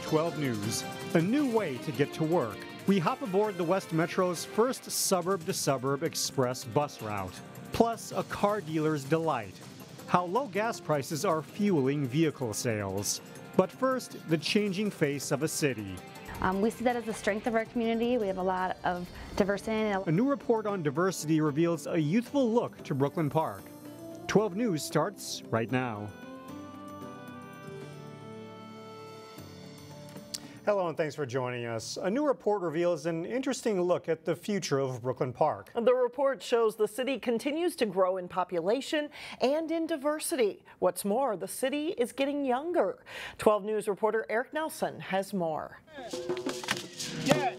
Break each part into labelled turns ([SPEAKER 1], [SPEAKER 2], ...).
[SPEAKER 1] 12 News, a new way to get to work. We hop aboard the West Metro's first suburb-to-suburb express bus route, plus a car dealer's delight. How low gas prices are fueling vehicle sales. But first, the changing face of a city.
[SPEAKER 2] We see that as the strength of our community. We have a lot of diversity.
[SPEAKER 1] A new report on diversity reveals a youthful look to Brooklyn Park. 12 News starts right now. Hello and thanks for joining us. A new report reveals an interesting look at the future of Brooklyn Park.
[SPEAKER 3] The report shows the city continues to grow in population and in diversity. What's more, the city is getting younger. 12 News reporter Eric Nelson has more.
[SPEAKER 4] Yeah.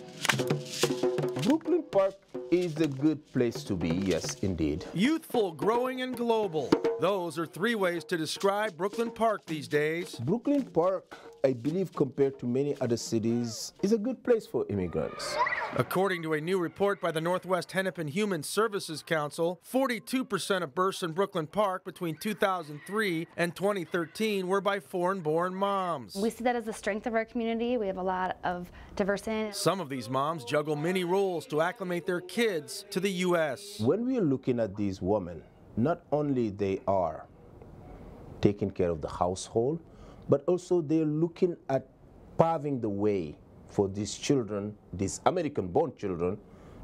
[SPEAKER 4] Brooklyn Park is a good place to be, yes, indeed.
[SPEAKER 5] Youthful, growing, and global. Those are three ways to describe Brooklyn Park these days.
[SPEAKER 4] Brooklyn Park, I believe, compared to many other cities, is a good place for immigrants.
[SPEAKER 5] According to a new report by the Northwest Hennepin Human Services Council, 42% of births in Brooklyn Park between 2003 and 2013 were by foreign-born moms.
[SPEAKER 2] We see that as the strength of our community. We have a lot of diversity.
[SPEAKER 5] Some of these moms juggle many roles to acclimate their kids to the U.S.
[SPEAKER 4] When we are looking at these women, not only they are taking care of the household, but also they're looking at paving the way for these children, these American-born children,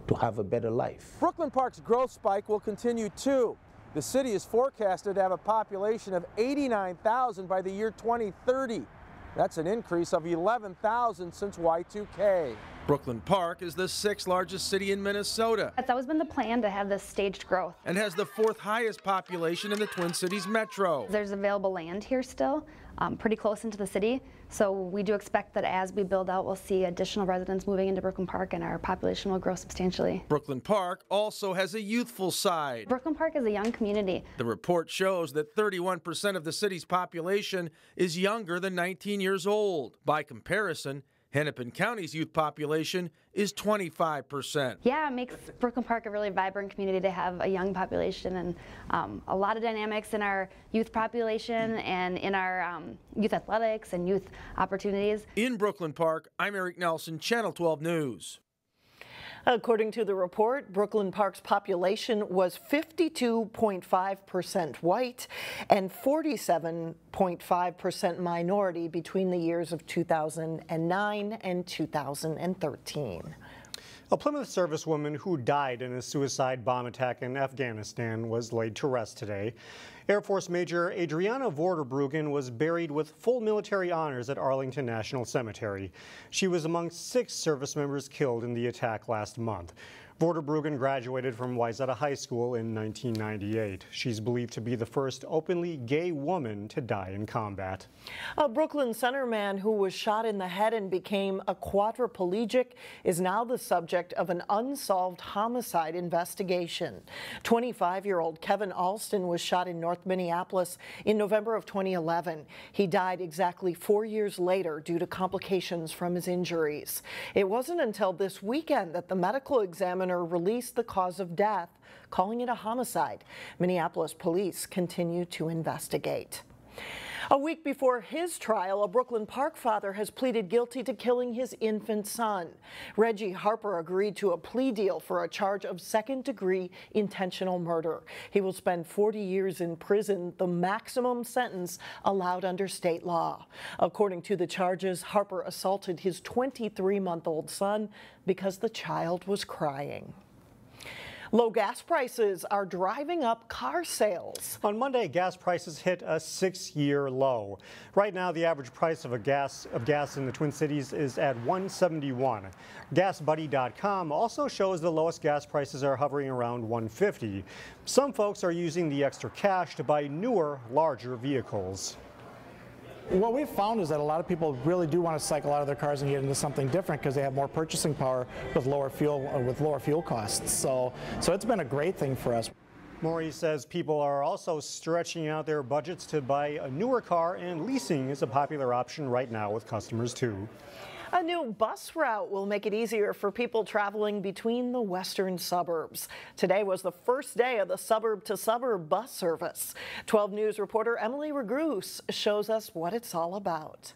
[SPEAKER 4] to have a better life.
[SPEAKER 5] Brooklyn Park's growth spike will continue too. The city is forecasted to have a population of 89,000 by the year 2030. That's an increase of 11,000 since Y2K. Brooklyn Park is the sixth largest city in Minnesota.
[SPEAKER 2] That's always been the plan, to have this staged growth.
[SPEAKER 5] And has the fourth highest population in the Twin Cities metro.
[SPEAKER 2] There's available land here still, pretty close into the city. So we do expect that as we build out, we'll see additional residents moving into Brooklyn Park and our population will grow substantially.
[SPEAKER 5] Brooklyn Park also has a youthful side.
[SPEAKER 2] Brooklyn Park is a young community.
[SPEAKER 5] The report shows that 31% of the city's population is younger than 19 years old. By comparison, Hennepin County's youth population is 25%.
[SPEAKER 2] Yeah, it makes Brooklyn Park a really vibrant community to have a young population and a lot of dynamics in our youth population and in our youth athletics and youth opportunities.
[SPEAKER 5] In Brooklyn Park, I'm Eric Nelson, Channel 12 News.
[SPEAKER 3] According to the report, Brooklyn Park's population was 52.5% white and 47.5% minority between the years of 2009 and 2013.
[SPEAKER 1] A Plymouth servicewoman who died in a suicide bomb attack in Afghanistan was laid to rest today. Air Force Major Adriana Vorderbruggen was buried with full military honors at Arlington National Cemetery. She was among 6 service members killed in the attack last month. Vorderbruggen graduated from Wayzata High School in 1998. She's believed to be the first openly gay woman to die in combat.
[SPEAKER 3] A Brooklyn Center man who was shot in the head and became a quadriplegic is now the subject of an unsolved homicide investigation. 25-year-old Kevin Alston was shot in North Minneapolis in November of 2011. He died exactly 4 years later due to complications from his injuries. It wasn't until this weekend that the medical examiner released the cause of death, calling it a homicide. Minneapolis police continue to investigate. A week before his trial, a Brooklyn Park father has pleaded guilty to killing his infant son. Reggie Harper agreed to a plea deal for a charge of second-degree intentional murder. He will spend 40 years in prison, the maximum sentence allowed under state law. According to the charges, Harper assaulted his 23-month-old son because the child was crying. Low gas prices are driving up car sales.
[SPEAKER 1] On Monday, gas prices hit a 6-year low. Right now, the average price of gas in the Twin Cities is at $1.71. GasBuddy.com also shows the lowest gas prices are hovering around $1.50. Some folks are using the extra cash to buy newer, larger vehicles.
[SPEAKER 6] What we've found is that a lot of people really do want to cycle out of their cars and get into something different because they have more purchasing power with lower fuel costs. So it's been a great thing for us.
[SPEAKER 1] Maurice says people are also stretching out their budgets to buy a newer car, and leasing is a popular option right now with customers too.
[SPEAKER 3] A new bus route will make it easier for people traveling between the western suburbs. Today was the first day of the Suburb-to-Suburb bus service. 12 News reporter Emily Regrouse shows us what it's all about.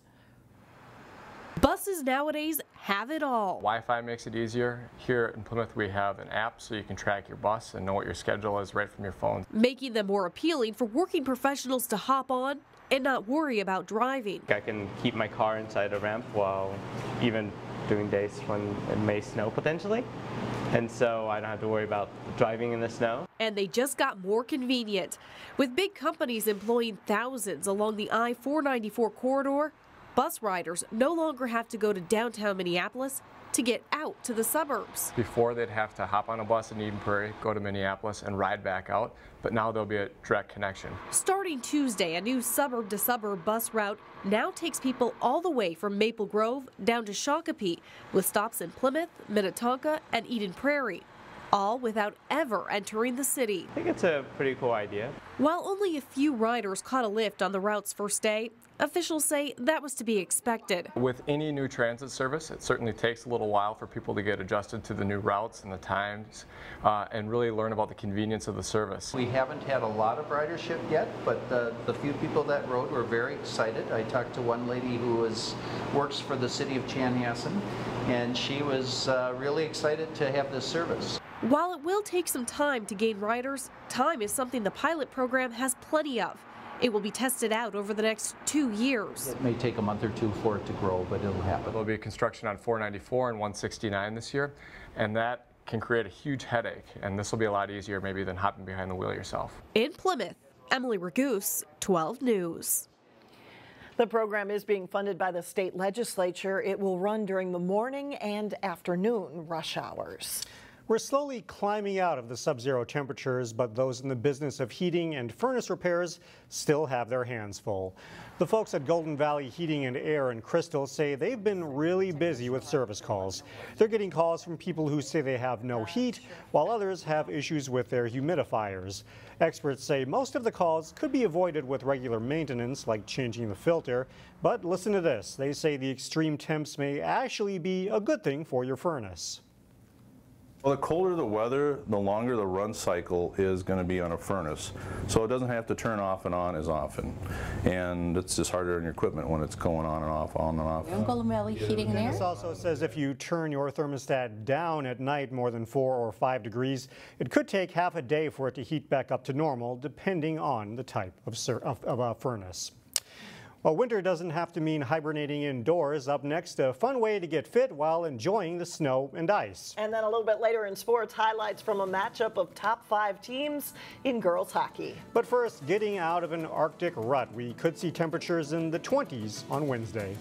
[SPEAKER 7] Buses nowadays have it all.
[SPEAKER 8] Wi-Fi makes it easier. Here in Plymouth we have an app so you can track your bus and know what your schedule is right from your phone.
[SPEAKER 7] Making them more appealing for working professionals to hop on and not worry about driving.
[SPEAKER 9] I can keep my car inside a ramp while even doing days when it may snow potentially. And so I don't have to worry about driving in the snow.
[SPEAKER 7] And they just got more convenient. With big companies employing thousands along the I-494 corridor, bus riders no longer have to go to downtown Minneapolis to get out to the suburbs.
[SPEAKER 8] Before they'd have to hop on a bus in Eden Prairie, go to Minneapolis and ride back out, but now there'll be a direct connection.
[SPEAKER 7] Starting Tuesday, a new suburb-to-suburb bus route now takes people all the way from Maple Grove down to Shakopee, with stops in Plymouth, Minnetonka, and Eden Prairie, all without ever entering the city.
[SPEAKER 9] I think it's a pretty cool idea.
[SPEAKER 7] While only a few riders caught a lift on the route's first day, officials say that was to be expected.
[SPEAKER 8] With any new transit service, it certainly takes a little while for people to get adjusted to the new routes and the times and really learn about the convenience of the service.
[SPEAKER 10] We haven't had a lot of ridership yet, but the few people that rode were very excited. I talked to one lady who works for the city of Chanhassen, and she was really excited to have this service.
[SPEAKER 7] While it will take some time to gain riders, time is something the pilot program has plenty of. It will be tested out over the next 2 years.
[SPEAKER 10] It may take a month or two for it to grow, but it'll happen.
[SPEAKER 8] There'll be construction on 494 and 169 this year, and that can create a huge headache, and this will be a lot easier maybe than hopping behind the wheel yourself.
[SPEAKER 7] In Plymouth, Emily Ragoose, 12 News.
[SPEAKER 3] The program is being funded by the state legislature. It will run during the morning and afternoon rush hours.
[SPEAKER 1] We're slowly climbing out of the sub-zero temperatures, but those in the business of heating and furnace repairs still have their hands full. The folks at Golden Valley Heating and Air in Crystal say they've been really busy with service calls. They're getting calls from people who say they have no heat, while others have issues with their humidifiers. Experts say most of the calls could be avoided with regular maintenance, like changing the filter. But listen to this. They say the extreme temps may actually be a good thing for your furnace.
[SPEAKER 11] Well, the colder the weather, the longer the run cycle is going to be on a furnace. So it doesn't have to turn off and on as often. And it's just harder on your equipment when it's going on and off, on and off.
[SPEAKER 12] Golden Valley Heating and Air.
[SPEAKER 1] This also says if you turn your thermostat down at night more than 4 or 5 degrees, it could take half a day for it to heat back up to normal, depending on the type of furnace. Well, winter doesn't have to mean hibernating indoors. Up next, a fun way to get fit while enjoying the snow and ice.
[SPEAKER 3] And then a little bit later in sports, highlights from a matchup of top 5 teams in girls hockey.
[SPEAKER 1] But first, getting out of an Arctic rut. We could see temperatures in the 20s on Wednesday.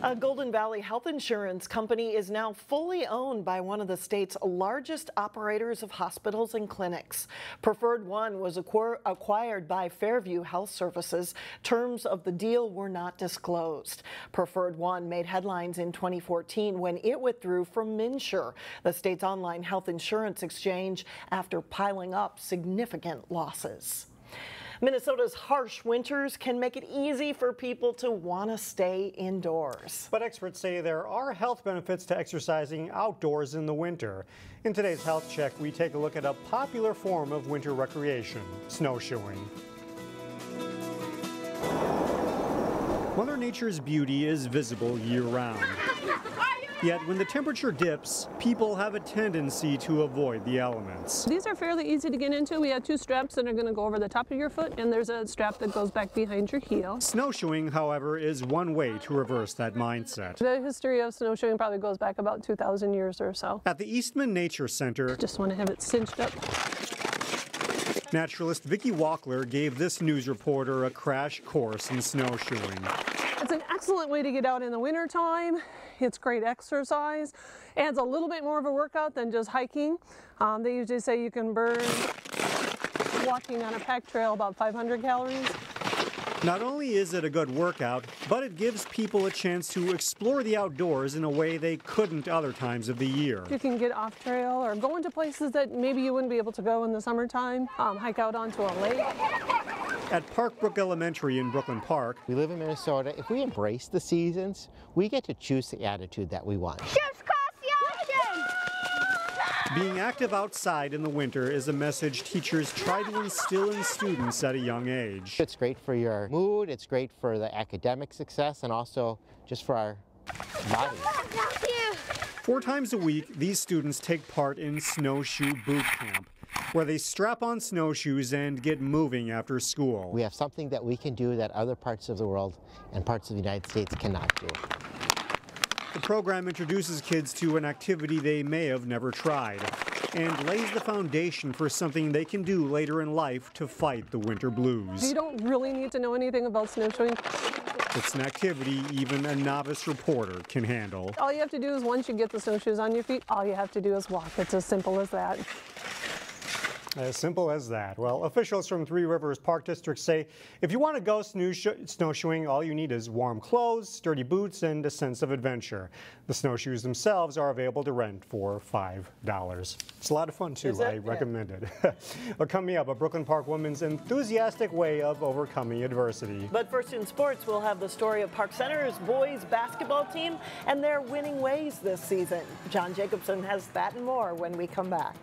[SPEAKER 3] A Golden Valley health insurance company is now fully owned by one of the state's largest operators of hospitals and clinics. PreferredOne was acquired by Fairview Health Services. Terms of the deal were not disclosed. PreferredOne made headlines in 2014 when it withdrew from MNsure, the state's online health insurance exchange, after piling up significant losses. Minnesota's harsh winters can make it easy for people to want to stay indoors.
[SPEAKER 1] But experts say there are health benefits to exercising outdoors in the winter. In today's Health Check, we take a look at a popular form of winter recreation, snowshoeing. Mother Nature's beauty is visible year-round. Yet when the temperature dips, people have a tendency to avoid the elements.
[SPEAKER 13] These are fairly easy to get into. We have 2 straps that are going to go over the top of your foot, and there's a strap that goes back behind your heel.
[SPEAKER 1] Snowshoeing, however, is one way to reverse that mindset.
[SPEAKER 13] The history of snowshoeing probably goes back about 2,000 years or so.
[SPEAKER 1] At the Eastman Nature Center,
[SPEAKER 13] just want to have it cinched up.
[SPEAKER 1] Naturalist Vicki Walkler gave this news reporter a crash course in snowshoeing.
[SPEAKER 13] It's an excellent way to get out in the wintertime. It's great exercise. Adds a little bit more of a workout than just hiking. They usually say you can burn walking on a packed trail about 500 calories.
[SPEAKER 1] Not only is it a good workout, but it gives people a chance to explore the outdoors in a way they couldn't other times of the year.
[SPEAKER 13] You can get off trail or go into places that maybe you wouldn't be able to go in the summertime. Hike out onto a lake.
[SPEAKER 1] At Park Brook Elementary in Brooklyn Park,
[SPEAKER 12] we live in Minnesota. If we embrace the seasons, we get to choose the attitude that we want.
[SPEAKER 1] Being active outside in the winter is a message teachers try to instill in students at a young age.
[SPEAKER 12] It's great for your mood, it's great for the academic success, and also just for our bodies.
[SPEAKER 1] 4 times a week, these students take part in Snowshoe Boot Camp, where they strap on snowshoes and get moving after school.
[SPEAKER 12] We have something that we can do that other parts of the world and parts of the United States cannot do.
[SPEAKER 1] The program introduces kids to an activity they may have never tried and lays the foundation for something they can do later in life to fight the winter blues.
[SPEAKER 13] You don't really need to know anything about snowshoeing.
[SPEAKER 1] It's an activity even a novice reporter can handle.
[SPEAKER 13] All you have to do is, once you get the snowshoes on your feet, all you have to do is walk. It's as simple as that.
[SPEAKER 1] As simple as that. Well, officials from Three Rivers Park District say if you want to go snowshoeing, all you need is warm clothes, sturdy boots, and a sense of adventure. The snowshoes themselves are available to rent for $5. It's a lot of fun, too. I recommend it. Well, coming up, a Brooklyn Park woman's enthusiastic way of overcoming adversity.
[SPEAKER 3] But first in sports, we'll have the story of Park Center's boys basketball team and their winning ways this season. John Jacobson has that and more when we come back.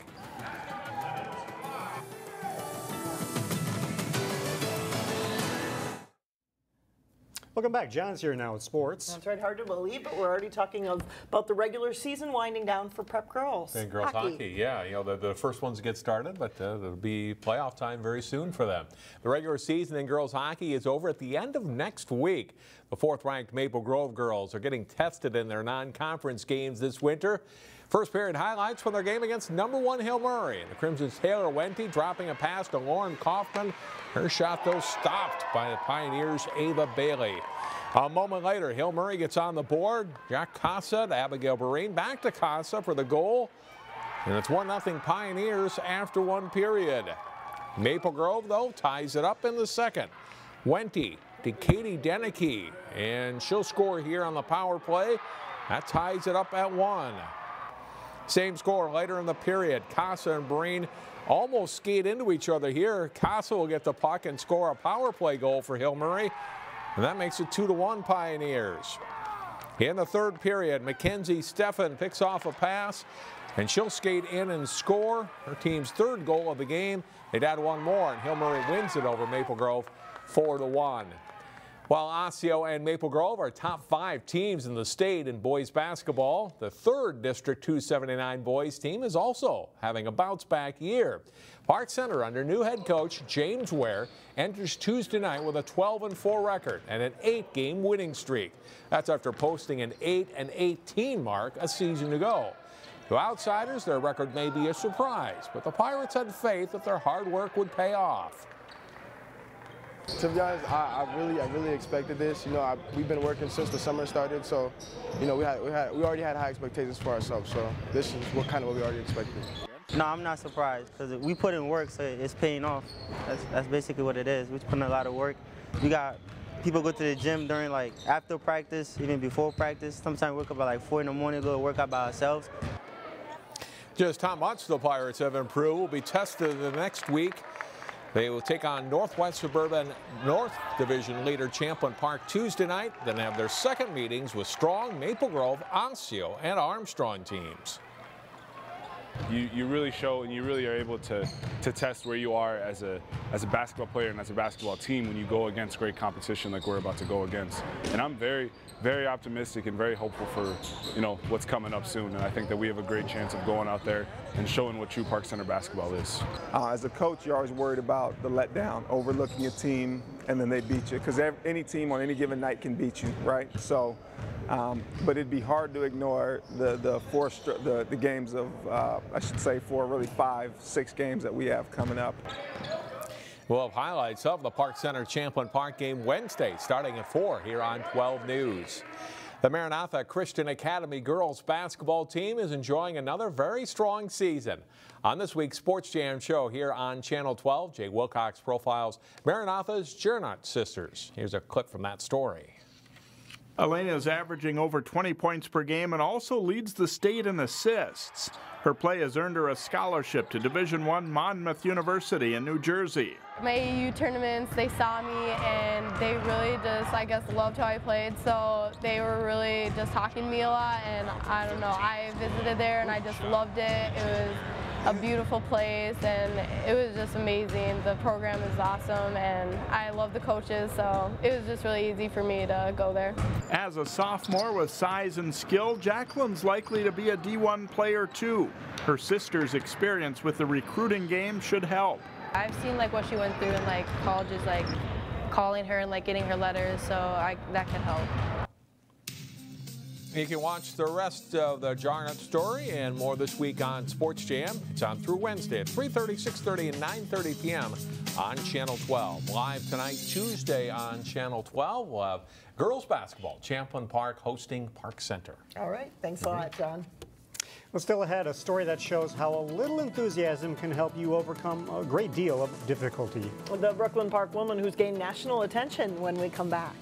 [SPEAKER 1] Welcome back. John's here now with sports.
[SPEAKER 3] That's right, hard to believe, but we're already talking about the regular season winding down for prep girls.
[SPEAKER 14] And girls hockey, yeah. You know, the first ones get started, but there'll be playoff time very soon for them. The regular season in girls hockey is over at the end of next week. The 4th-ranked Maple Grove girls are getting tested in their non-conference games this winter. First period highlights from their game against #1 Hill Murray. The Crimson's Taylor Wente dropping a pass to Lauren Kaufman. Her shot, though, stopped by the Pioneers' Ava Bailey. A moment later, Hill Murray gets on the board. Jack Casa to Abigail Barine. Back to Casa for the goal. And it's 1-0 Pioneers after 1 period. Maple Grove, though, ties it up in the second. Wente to Katie Denicky. And she'll score here on the power play. That ties it up at 1. Same score later in the period. Casa and Breen almost skate into each other here. Casa will get the puck and score a power play goal for Hill Murray, and that makes it 2-1 Pioneers. In the third period, Mackenzie Steffen picks off a pass, and she'll skate in and score her team's 3rd goal of the game. They'd add 1 more, and Hill Murray wins it over Maple Grove 4-1. While Osseo and Maple Grove are top 5 teams in the state in boys basketball, the 3rd District 279 boys team is also having a bounce-back year. Park Center, under new head coach James Ware, enters Tuesday night with a 12-4 record and an 8-game winning streak. That's after posting an 8-18 mark a season ago. To outsiders, their record may be a surprise, but the Pirates had faith that their hard work would pay off.
[SPEAKER 15] To be honest, I really expected this. You know, we've been working since the summer started, so you know we already had high expectations for ourselves. So this is what we already expected.
[SPEAKER 16] No, I'm not surprised because we put in work, so it's paying off. That's basically what it is. We put in a lot of work. We got people go to the gym during after practice, even before practice. Sometimes we wake up at 4 in the morning, go to work out by ourselves.
[SPEAKER 14] Just how much the Pirates have improved will be tested the next week. They will take on Northwest Suburban North Division leader Champlin Park Tuesday night, then have their second meetings with strong Maple Grove, Osseo, and Armstrong teams.
[SPEAKER 17] You really show and you really are able to test where you are as a basketball player and as a basketball team when you go against great competition like we're about to go against. And I'm very optimistic and very hopeful for what's coming up soon. And I think that we have a great chance of going out there and showing what true Park Center basketball is.
[SPEAKER 18] As a coach, you're always worried about the letdown, overlooking a team, and then they beat you. Because any team on any given night can beat you, right? So, but it'd be hard to ignore the games of, I should say 4, really 5, 6 games that we have coming up.
[SPEAKER 14] We'll have highlights of the Park Center Champlin Park game Wednesday, starting at 4 here on 12 News. The Maranatha Christian Academy girls basketball team is enjoying another very strong season. On this week's Sports Jam show here on Channel 12, Jay Wilcox profiles Maranatha's Jarnot sisters. Here's a clip from that story.
[SPEAKER 19] Elena is averaging over 20 points per game and also leads the state in assists. Her play has earned her a scholarship to Division I Monmouth University in New Jersey.
[SPEAKER 20] My AU tournaments, they saw me and they really just, I guess, loved how I played. So they were really just talking to me a lot, and I don't know, I visited there and I just loved it. It was a beautiful place and it was just amazing. The program is awesome and I love the coaches, so it was just really easy for me to go there.
[SPEAKER 19] As a sophomore with size and skill, Jacqueline's likely to be a D1 player too. Her sister's experience with the recruiting game should help.
[SPEAKER 20] I've seen like what she went through in like colleges, like calling her and like getting her letters, so that can help.
[SPEAKER 14] You can watch the rest of the Jarnot story and more this week on Sports Jam. It's on through Wednesday at 3:30, 6:30, and 9:30 p.m. on Channel 12. Live tonight, Tuesday on Channel 12, we'll have girls basketball, Champlin Park hosting Park Center.
[SPEAKER 3] All right, thanks a lot, John.
[SPEAKER 1] Well, still ahead, a story that shows how a little enthusiasm can help you overcome a great deal of difficulty.
[SPEAKER 3] The Brooklyn Park woman who's gained national attention when we come back.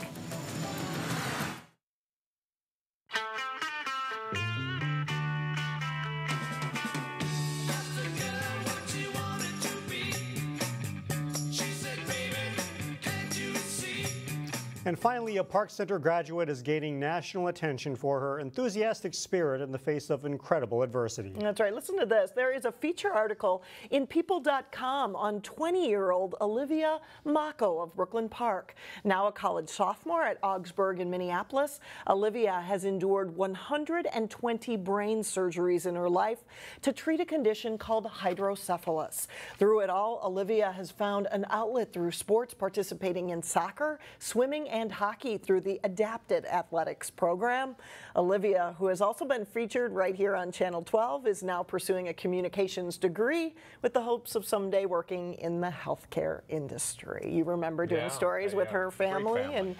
[SPEAKER 1] And finally, a Park Center graduate is gaining national attention for her enthusiastic spirit in the face of incredible adversity.
[SPEAKER 3] That's right. Listen to this. There is a feature article in People.com on 20-year-old Olivia Maccoux of Brooklyn Park. Now a college sophomore at Augsburg in Minneapolis, Olivia has endured 120 brain surgeries in her life to treat a condition called hydrocephalus. Through it all, Olivia has found an outlet through sports, participating in soccer, swimming, and hockey through the Adapted Athletics program. Olivia, who has also been featured right here on Channel 12, is now pursuing a communications degree with the hopes of someday working in the healthcare industry. You remember doing stories with her family, and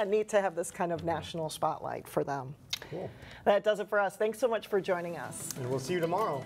[SPEAKER 3] neat to have this kind of national spotlight for them.
[SPEAKER 1] Cool.
[SPEAKER 3] That does it for us. Thanks so much for joining us.
[SPEAKER 1] And we'll see you tomorrow.